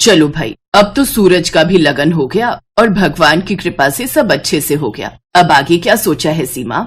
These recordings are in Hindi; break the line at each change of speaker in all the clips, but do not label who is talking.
चलो भाई, अब तो सूरज का भी लगन हो गया और भगवान की कृपा से सब अच्छे से हो गया। अब आगे क्या सोचा है सीमा?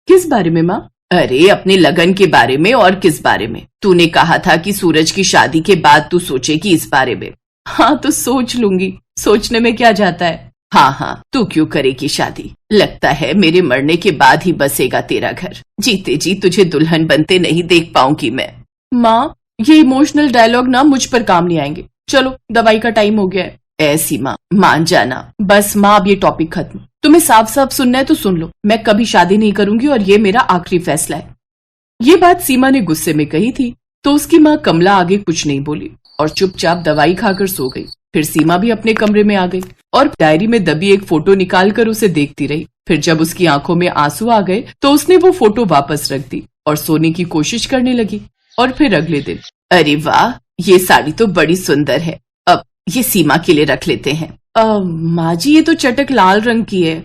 किस बारे में माँ? अरे अपने लगन के बारे में। और किस बारे में? तूने कहा था कि सूरज की शादी के बाद तू सोचेगी इस बारे में। हाँ तो सोच लूंगी, सोचने में क्या जाता है। हाँ हाँ, तू क्यों करेगी शादी? लगता है मेरे मरने के बाद ही बसेगा तेरा घर। जीते जी तुझे दुल्हन बनते नहीं देख पाऊंगी मैं। माँ, ये इमोशनल डायलॉग ना मुझ पर काम नहीं आएंगे। चलो दवाई का टाइम हो गया है। ऐसी माँ, मान जाना। बस माँ, अब ये टॉपिक खत्म। तुम्हें साफ साफ सुनना है तो सुन लो, मैं कभी शादी नहीं करूंगी और ये मेरा आखिरी फैसला है। ये बात सीमा ने गुस्से में कही थी तो उसकी माँ कमला आगे कुछ नहीं बोली और चुपचाप दवाई खाकर सो गई। फिर सीमा भी अपने कमरे में आ गई और डायरी में दबी एक फोटो निकालकर उसे देखती रही। फिर जब उसकी आंखों में आंसू आ गए तो उसने वो फोटो वापस रख दी और सोने की कोशिश करने लगी। और फिर अगले दिन, अरे वाह, ये साड़ी तो बड़ी सुंदर है, अब ये सीमा के लिए रख लेते हैं। माँ जी, ये तो चटक लाल रंग की है।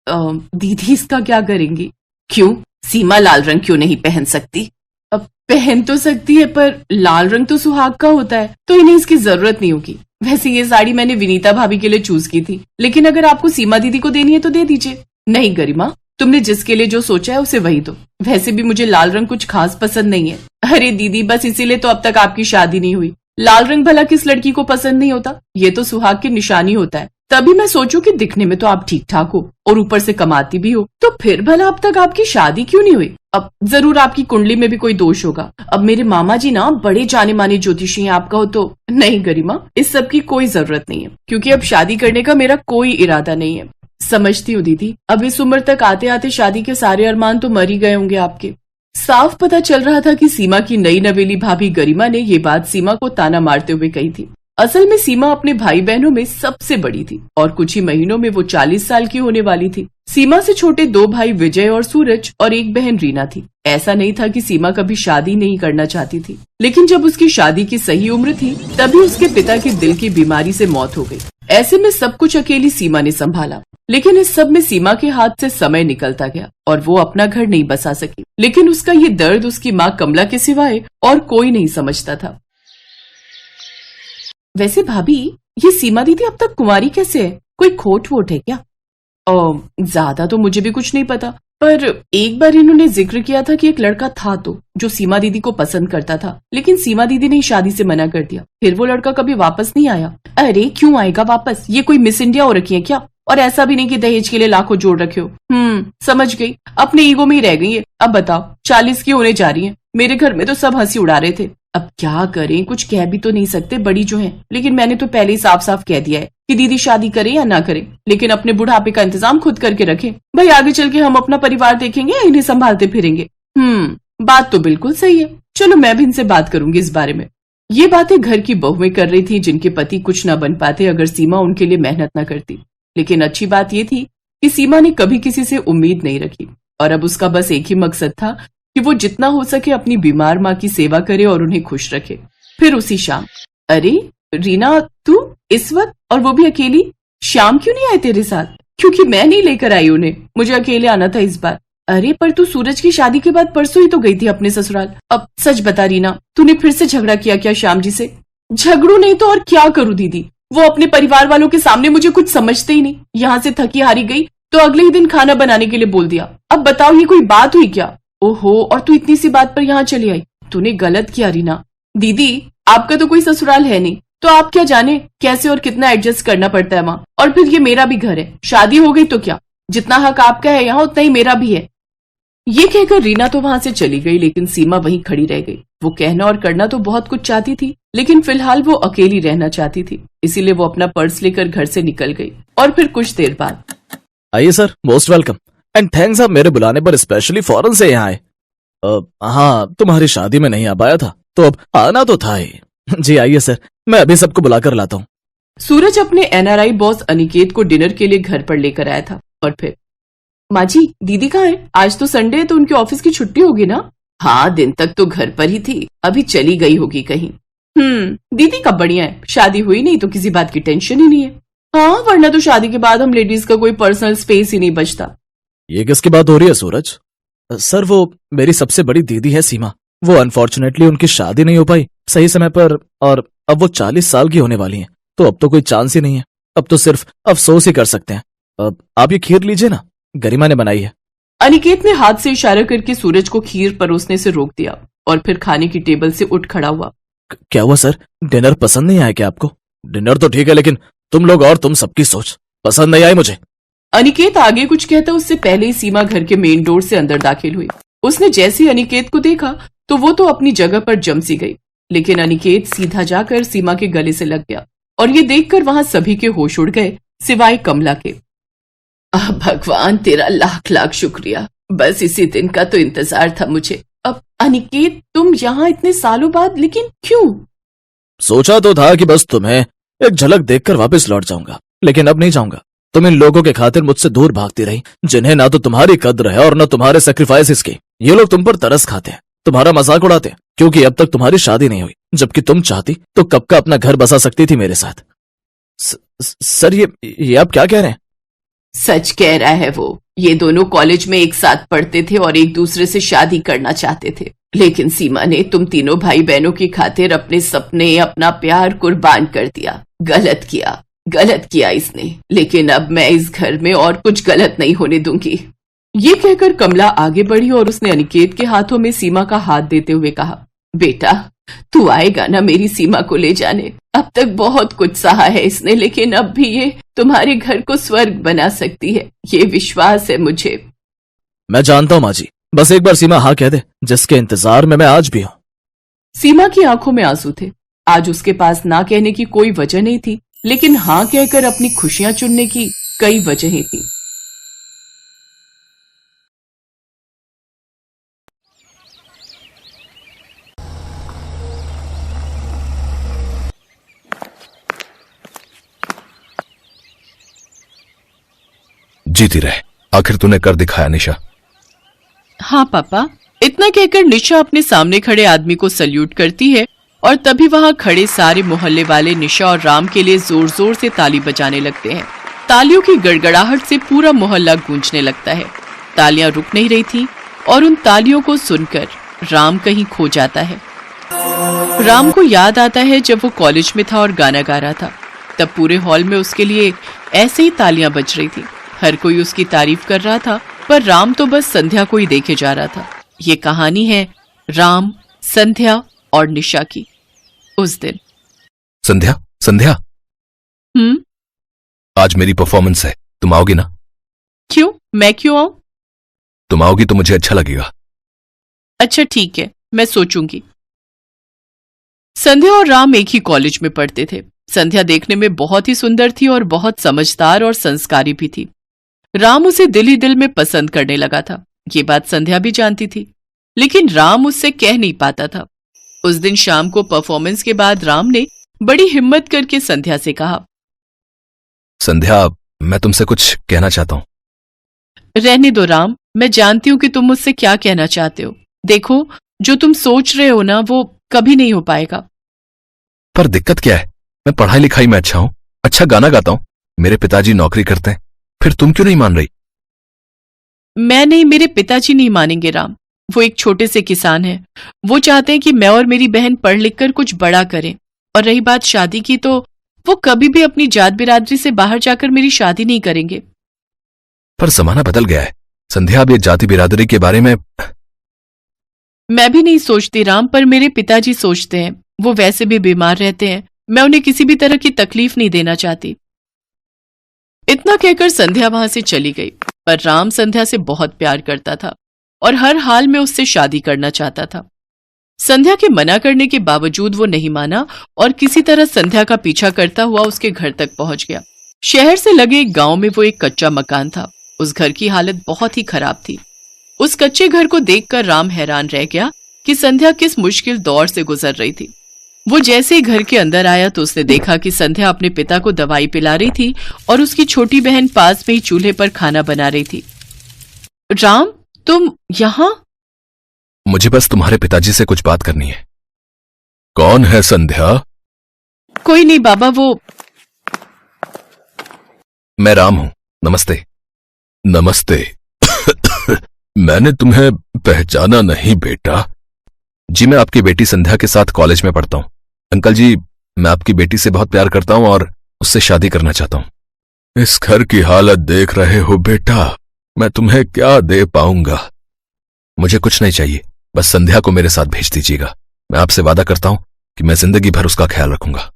दीदी इसका क्या करेंगी? क्यों, सीमा लाल रंग क्यों नहीं पहन सकती? अब पहन तो सकती है पर लाल रंग तो सुहाग का होता है, तो इन्हें इसकी जरूरत नहीं होगी। वैसे ये साड़ी मैंने विनीता भाभी के लिए चूज की थी, लेकिन अगर आपको सीमा दीदी को देनी है तो दे दीजिए। नहीं गरिमा, तुमने जिसके लिए जो सोचा है उसे वही दो। वैसे भी मुझे लाल रंग कुछ खास पसंद नहीं है। अरे दीदी, बस इसीलिए तो अब तक आपकी शादी नहीं हुई। लाल रंग भला किस लड़की को पसंद नहीं होता? ये तो सुहाग की निशानी होता है। तभी मैं सोचूं कि दिखने में तो आप ठीक ठाक हो और ऊपर से कमाती भी हो, तो फिर भला अब तक आपकी शादी क्यों नहीं हुई? अब जरूर आपकी कुंडली में भी कोई दोष होगा। अब मेरे मामा जी ना बड़े जाने माने ज्योतिषी हैं, आप कहो तो। नहीं गरिमा, इस सब की कोई जरूरत नहीं है, क्योंकि अब शादी करने का मेरा कोई इरादा नहीं है। समझती हूँ दीदी, अब इस उम्र तक आते आते शादी के सारे अरमान तो मर ही गए होंगे आपके। साफ पता चल रहा था कि सीमा की नई नवेली भाभी गरिमा ने ये बात सीमा को ताना मारते हुए कही थी। असल में सीमा अपने भाई बहनों में सबसे बड़ी थी और कुछ ही महीनों में वो 40 साल की होने वाली थी। सीमा से छोटे 2 भाई विजय और सूरज और एक बहन रीना थी। ऐसा नहीं था कि सीमा कभी शादी नहीं करना चाहती थी, लेकिन जब उसकी शादी की सही उम्र थी तभी उसके पिता की दिल की बीमारी से मौत हो गई। ऐसे में सब कुछ अकेली सीमा ने संभाला, लेकिन इस सब में सीमा के हाथ से समय निकलता गया और वो अपना घर नहीं बसा सकी। लेकिन उसका ये दर्द उसकी माँ कमला के सिवाय और कोई नहीं समझता था। वैसे भाभी, ये सीमा दीदी अब तक कुंवारी कैसे है? कोई खोट वोट है क्या? ज्यादा तो मुझे भी कुछ नहीं पता, पर एक बार इन्होंने जिक्र किया था कि एक लड़का था तो जो सीमा दीदी को पसंद करता था, लेकिन सीमा दीदी ने शादी से मना कर दिया। फिर वो लड़का कभी वापस नहीं आया। अरे क्यों आएगा वापस? ये कोई मिस इंडिया हो रखी है क्या? और ऐसा भी नहीं कि दहेज के लिए लाखों जोड़ रखे हो। समझ गई, अपने ईगो में ही रह गई है। अब बताओ, 40 की होने जा रही है। मेरे घर में तो सब हंसी उड़ा रहे थे। अब क्या करें, कुछ कह भी तो नहीं सकते, बड़ी जो है। लेकिन मैंने तो पहले ही साफ साफ कह दिया है कि दीदी शादी करे या ना करे, लेकिन अपने बुढ़ापे का इंतजाम खुद करके रखें। भाई आगे चल के हम अपना परिवार देखेंगे या इन्हें संभालते फिरेंगे। बात तो बिल्कुल सही है। चलो मैं भी इनसे बात करूंगी इस बारे में। ये बातें घर की बहुएं कर रही थी जिनके पति कुछ न बन पाते अगर सीमा उनके लिए मेहनत न करती। लेकिन अच्छी बात यह थी कि सीमा ने कभी किसी से उम्मीद नहीं रखी और अब उसका बस एक ही मकसद था कि वो जितना हो सके अपनी बीमार माँ की सेवा करे और उन्हें खुश रखे। फिर उसी शाम, अरे रीना, तू इस वक्त, और वो भी अकेली? श्याम क्यों नहीं आए तेरे साथ? क्योंकि मैं नहीं लेकर आई उन्हें, मुझे अकेले आना था इस बार। अरे पर तू सूरज की शादी के बाद परसों ही तो गई थी अपने ससुराल। अब सच बता रीना, तूने फिर से झगड़ा किया क्या श्याम जी से? झगड़ू नहीं तो और क्या करूं दीदी, वो अपने परिवार वालों के सामने मुझे कुछ समझते ही नहीं। यहाँ से थकी हारी गई तो अगले ही दिन खाना बनाने के लिए बोल दिया। अब बताओ, ये कोई बात हुई क्या? ओहो, और तू इतनी सी बात पर यहाँ चली आई। तूने गलत किया रीना। दीदी, आपका तो कोई ससुराल है नहीं, तो आप क्या जाने कैसे और कितना एडजस्ट करना पड़ता है वहाँ। और फिर ये मेरा भी घर है, शादी हो गई तो क्या, जितना हक आपका है यहाँ उतना ही मेरा भी है। ये कहकर रीना तो वहां से चली गई, लेकिन सीमा वहीं खड़ी रह गई। वो कहना और करना तो बहुत कुछ चाहती थी, लेकिन फिलहाल वो अकेली रहना चाहती थी, इसीलिए वो अपना पर्स लेकर घर से निकल गई। और फिर कुछ देर बाद,
आइए sir, most welcome and thanks, आप मेरे बुलाने पर स्पेशली फॉरेन से यहाँ आए। हाँ, तुम्हारी शादी में नहीं आ पाया था तो अब आना तो था ही। जी आइए सर, मैं अभी सबको बुलाकर लाता हूँ।
सूरज अपने एनआरआई बॉस अनिकेत को डिनर के लिए घर पर लेकर आया था। और फिर, माँ जी, दीदी कहाँ है? आज तो संडे है तो उनके ऑफिस की छुट्टी होगी ना? हाँ, दिन तक तो घर पर ही थी, अभी चली गई होगी कहीं। दीदी का बढ़िया है, शादी हुई नहीं तो किसी बात की टेंशन ही नहीं है। हाँ, वरना तो शादी के बाद हम लेडीज का कोई पर्सनल स्पेस ही नहीं बचता।
ये किसकी बात हो रही है सूरज? सर, वो मेरी सबसे बड़ी दीदी है सीमा। वो अनफॉर्चुनेटली उनकी शादी नहीं हो पाई सही समय पर, और अब वो 40 साल की होने वाली हैं। तो अब तो कोई चांस ही नहीं है। अब तो सिर्फ अफसोस ही कर सकते हैं। आप ये खीर लीजिए ना, गरिमा ने बनाई है।
अनिकेत ने हाथ से इशारा करके सूरज को खीर परोसने से रोक दिया और फिर खाने की टेबल से उठ खड़ा हुआ।
क्या हुआ सर, डिनर पसंद नहीं आया क्या आपको? डिनर तो ठीक है, लेकिन तुम लोग और तुम सबकी सोच पसंद नहीं आई मुझे।
अनिकेत आगे कुछ कहता उससे पहले ही सीमा घर के मेन डोर से अंदर दाखिल हुई। उसने जैसे ही अनिकेत को देखा तो वो तो अपनी जगह पर जम सी गई, लेकिन अनिकेत सीधा जाकर सीमा के गले से लग गया और ये देखकर वहां सभी के होश उड़ गए सिवाय कमला के। भगवान तेरा लाख लाख शुक्रिया, बस इसी दिन का तो इंतजार था मुझे। अब अनिकेत तुम यहाँ इतने सालों बाद, लेकिन क्यों?
सोचा तो था कि बस तुम्हें एक झलक देखकर वापस लौट जाऊंगा, लेकिन अब नहीं जाऊंगा। तुम इन लोगों के खातिर मुझसे दूर भागती रही, जिन्हें ना तो तुम्हारी कद्र है और न तुम्हारे सेक्रीफाइसेस की। ये लोग तुम पर तरस खाते हैं, तुम्हारा मजाक उड़ाते हैं, क्योंकि अब तक तुम्हारी शादी नहीं हुई, जबकि तुम चाहती तो कब का अपना घर बसा सकती थी मेरे साथ। सर ये आप क्या कह रहे हैं?
सच कह रहा है वो। ये दोनों कॉलेज में एक साथ पढ़ते थे और एक दूसरे से शादी करना चाहते थे, लेकिन सीमा ने तुम तीनों भाई बहनों की खातिर अपने सपने, अपना प्यार कुर्बान कर दिया। गलत किया इसने, लेकिन अब मैं इस घर में और कुछ गलत नहीं होने दूंगी। ये कहकर कमला आगे बढ़ी और उसने अनिकेत के हाथों में सीमा का हाथ देते हुए कहा, बेटा तू आएगा ना मेरी सीमा को ले जाने? अब तक बहुत कुछ सहा है इसने, लेकिन अब भी ये तुम्हारे घर को स्वर्ग बना सकती है, ये विश्वास है मुझे।
मैं जानता हूँ माँ जी, बस एक बार सीमा हाँ कह दे, जिसके इंतजार में मैं आज भी हूँ।
सीमा की आंखों में आंसू थे। आज उसके पास ना कहने की कोई वजह नहीं थी, लेकिन हाँ कहकर अपनी खुशियां चुनने की कई वजहें थी।
जीती रहे, आखिर तूने कर दिखाया निशा।
हाँ पापा। इतना कहकर निशा अपने सामने खड़े आदमी को सल्यूट करती है और तभी वहां खड़े सारे मोहल्ले वाले निशा और राम के लिए जोर जोर से ताली बजाने लगते हैं। तालियों की गड़गड़ाहट से पूरा मोहल्ला गूंजने लगता है। तालियां रुक नहीं रही थी और उन तालियों को सुनकर राम कहीं खो जाता है। राम को याद आता है जब वो कॉलेज में था और गाना गा रहा था, तब पूरे हॉल में उसके लिए ऐसे ही तालियां बज रही थी। हर कोई उसकी तारीफ कर रहा था, पर राम तो बस संध्या को ही देखे जा रहा था। ये कहानी है राम, संध्या और निशा की। उस दिन
संध्या आज मेरी परफॉर्मेंस है, तुम आओगी ना?
क्यों? मैं क्यों आऊं?
तुम आओगी तो मुझे अच्छा लगेगा।
अच्छा ठीक है, मैं सोचूंगी। संध्या और राम एक ही कॉलेज में पढ़ते थे। संध्या देखने में बहुत ही सुंदर थी और बहुत समझदार और संस्कारी भी थी। राम उसे दिल ही दिल में पसंद करने लगा था। ये बात संध्या भी जानती थी, लेकिन राम उससे कह नहीं पाता था। उस दिन शाम को परफॉर्मेंस के बाद राम ने बड़ी हिम्मत करके संध्या से कहा,
संध्या मैं तुमसे कुछ कहना चाहता हूं।
रहने दो राम, मैं जानती हूं कि तुम मुझसे क्या कहना चाहते हो। देखो, जो तुम सोच रहे हो ना वो कभी नहीं हो पाएगा।
पर दिक्कत क्या है? मैं पढ़ाई लिखाई में अच्छा हूं, अच्छा गाना गाता हूं, मेरे पिताजी नौकरी करते हैं, फिर तुम क्यों नहीं मान रही?
मैं नहीं, मेरे पिताजी नहीं मानेंगे राम। वो एक छोटे से किसान हैं। वो चाहते हैं कि मैं और मेरी बहन पढ़ लिख कर कुछ बड़ा करें। और रही बात शादी की, तो वो कभी भी अपनी जात बिरादरी से बाहर जाकर मेरी शादी नहीं करेंगे।
पर जमाना बदल गया है संध्या, अब ये जाति बिरादरी के बारे में
मैं भी नहीं सोचती राम, पर मेरे पिताजी सोचते हैं। वो वैसे भी बीमार रहते हैं, मैं उन्हें किसी भी तरह की तकलीफ नहीं देना चाहती। इतना कहकर संध्या वहां से चली गई। पर राम संध्या से बहुत प्यार करता था और हर हाल में उससे शादी करना चाहता था। संध्या के मना करने के बावजूद वो नहीं माना और किसी तरह संध्या का पीछा करता हुआ उसके घर तक पहुंच गया। शहर से लगे एक गांव में वो एक कच्चा मकान था। उस घर की हालत बहुत ही खराब थी। उस कच्चे घर को देखकर राम हैरान रह गया कि संध्या किस मुश्किल दौर से गुजर रही थी। वो जैसे ही घर के अंदर आया तो उसने देखा कि संध्या अपने पिता को दवाई पिला रही थी और उसकी छोटी बहन पास में ही चूल्हे पर खाना बना रही थी। राम, तुम यहाँ?
मुझे बस तुम्हारे पिताजी से कुछ बात करनी है। कौन है संध्या?
कोई नहीं बाबा, वो
मैं राम हूं। नमस्ते। नमस्ते। मैंने तुम्हें पहचाना नहीं बेटा। जी मैं आपकी बेटी संध्या के साथ कॉलेज में पढ़ता हूं। अंकल जी, मैं आपकी बेटी से बहुत प्यार करता हूं और उससे शादी करना चाहता हूं। इस घर की हालत देख रहे हो बेटा, मैं तुम्हें क्या दे पाऊंगा। मुझे कुछ नहीं चाहिए, बस संध्या को मेरे साथ भेज दीजिएगा। मैं आपसे वादा करता हूं कि मैं जिंदगी भर उसका ख्याल रखूंगा।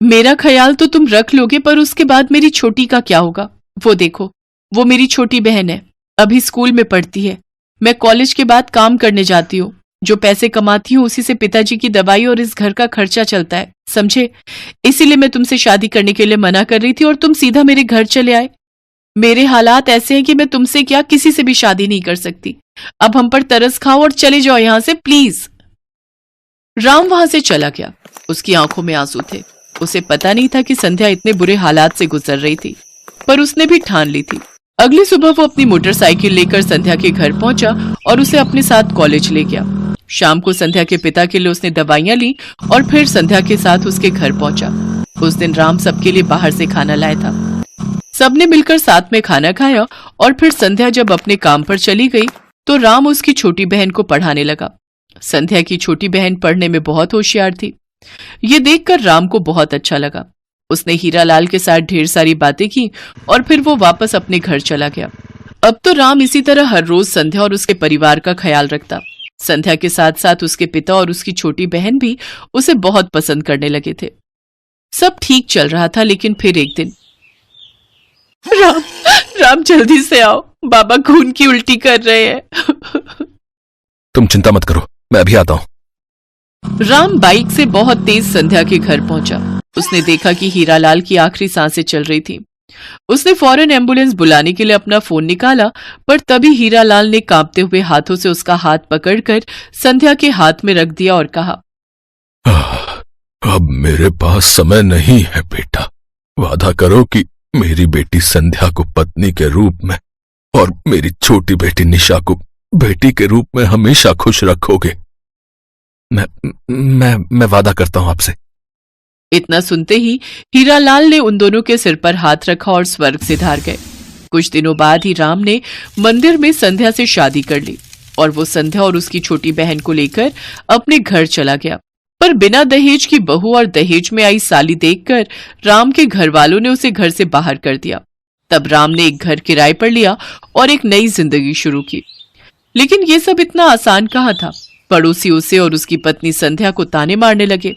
मेरा ख्याल तो तुम रख लोगे, पर उसके बाद मेरी छोटी का क्या होगा? वो देखो, वो मेरी छोटी बहन है, अभी स्कूल में पढ़ती है। मैं कॉलेज के बाद काम करने जाती हूँ, जो पैसे कमाती हूँ उसी से पिताजी की दवाई और इस घर का खर्चा चलता है, समझे? इसीलिए मैं तुमसे शादी करने के लिए मना कर रही थी और तुम सीधा मेरे घर चले आए। मेरे हालात ऐसे हैं कि मैं तुमसे क्या किसी से भी शादी नहीं कर सकती। अब हम पर तरस खाओ और चले जाओ यहां से प्लीज। राम वहां से चला गया। उसकी आंखों में आंसू थे। उसे पता नहीं था कि संध्या इतने बुरे हालात से गुजर रही थी, पर उसने भी ठान ली थी। अगली सुबह वो अपनी मोटरसाइकिल लेकर संध्या के घर पहुंचा और उसे अपने साथ कॉलेज ले गया। शाम को संध्या के पिता के लिए उसने दवाइयां ली और फिर संध्या के साथ उसके घर पहुंचा। उस दिन राम सबके लिए बाहर से खाना लाया था। सबने मिलकर साथ में खाना खाया और फिर संध्या जब अपने काम पर चली गई तो राम उसकी छोटी बहन को पढ़ाने लगा। संध्या की छोटी बहन पढ़ने में बहुत होशियार थी। ये देखकर राम को बहुत अच्छा लगा। उसने हीरालाल के साथ ढेर सारी बातें की और फिर वो वापस अपने घर चला गया। अब तो राम इसी तरह हर रोज संध्या और उसके परिवार का ख्याल रखता। संध्या के साथ साथ उसके पिता और उसकी छोटी बहन भी उसे बहुत पसंद करने लगे थे। सब ठीक चल रहा था, लेकिन फिर एक दिन, राम जल्दी से आओ, बाबा खून की उल्टी कर रहे हैं।
तुम चिंता मत करो, मैं अभी आता हूं।
राम बाइक से बहुत तेज संध्या के घर पहुंचा। उसने देखा कि हीरालाल की आखिरी सांसें चल रही थी। उसने फौरन एम्बुलेंस बुलाने के लिए अपना फोन निकाला, पर तभी हीरालाल ने कांपते हुए हाथों से उसका हाथ पकड़कर संध्या के हाथ में रख दिया और कहा,
अब मेरे पास समय नहीं है बेटा। वादा करो कि मेरी बेटी संध्या को पत्नी के रूप में और मेरी छोटी बेटी निशा को बेटी के रूप में हमेशा खुश रखोगे। मैं वादा करता हूं आपसे।
इतना सुनते ही हीरालाल ने उन दोनों के सिर पर हाथ रखा और स्वर्ग सिधार गए। कुछ दिनों बाद ही राम ने मंदिर में संध्या से शादी कर ली और वो संध्या और उसकी छोटी बहन को लेकर अपने घर चला गया। पर बिना दहेज की बहू और दहेज में आई साली देखकर राम के घर वालों ने उसे घर से बाहर कर दिया। तब राम ने एक घर किराए पर लिया और एक नई जिंदगी शुरू की। लेकिन ये सब इतना आसान कहाँ था। पड़ोसी उसे और उसकी पत्नी संध्या को ताने मारने लगे।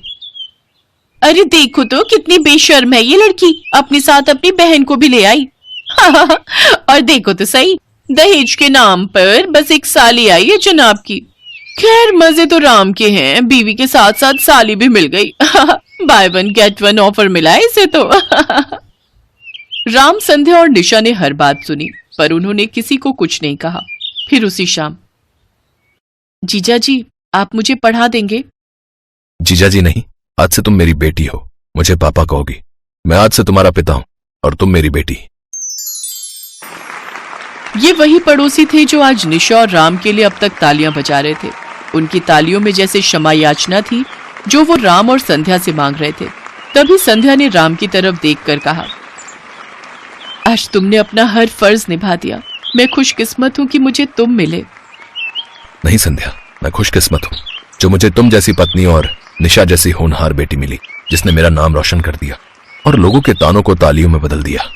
अरे देखो तो कितनी बेशर्म है ये लड़की, अपने साथ अपनी बहन को भी ले आई। और देखो तो सही, दहेज के नाम पर बस एक साली आई है जनाब की। खैर मजे तो राम के हैं, बीवी के साथ साथ साली भी मिल गई। By one get one offer मिला है इसे तो। राम, संध्या और निशा ने हर बात सुनी, पर उन्होंने किसी को कुछ नहीं कहा। फिर उसी शाम, जीजा जी आप मुझे पढ़ा देंगे?
जीजा जी नहीं, आज से तुम मेरी बेटी हो। मुझे पापा कहोगी। मैं आज से तुम्हारा पिता हूं और तुम मेरी बेटी।
ये वही पड़ोसी थे जो आज निशा और राम के लिए अब तक तालियां बजा रहे थे। उनकी तालियों में जैसे क्षमा याचना थी जो वो राम और संध्या से मांग रहे थे। तभी संध्या ने राम की तरफ देखकर कहा, आज तुमने अपना हर फर्ज निभा दिया। मैं खुशकिस्मत हूं कि मुझे तुम मिले।
नहीं संध्या, मैं खुशकिस्मत हूं जो मुझे तुम जैसी पत्नी और निशा जैसी होनहार बेटी मिली, जिसने मेरा नाम रोशन कर दिया और लोगों के तानों को तालियों में बदल दिया।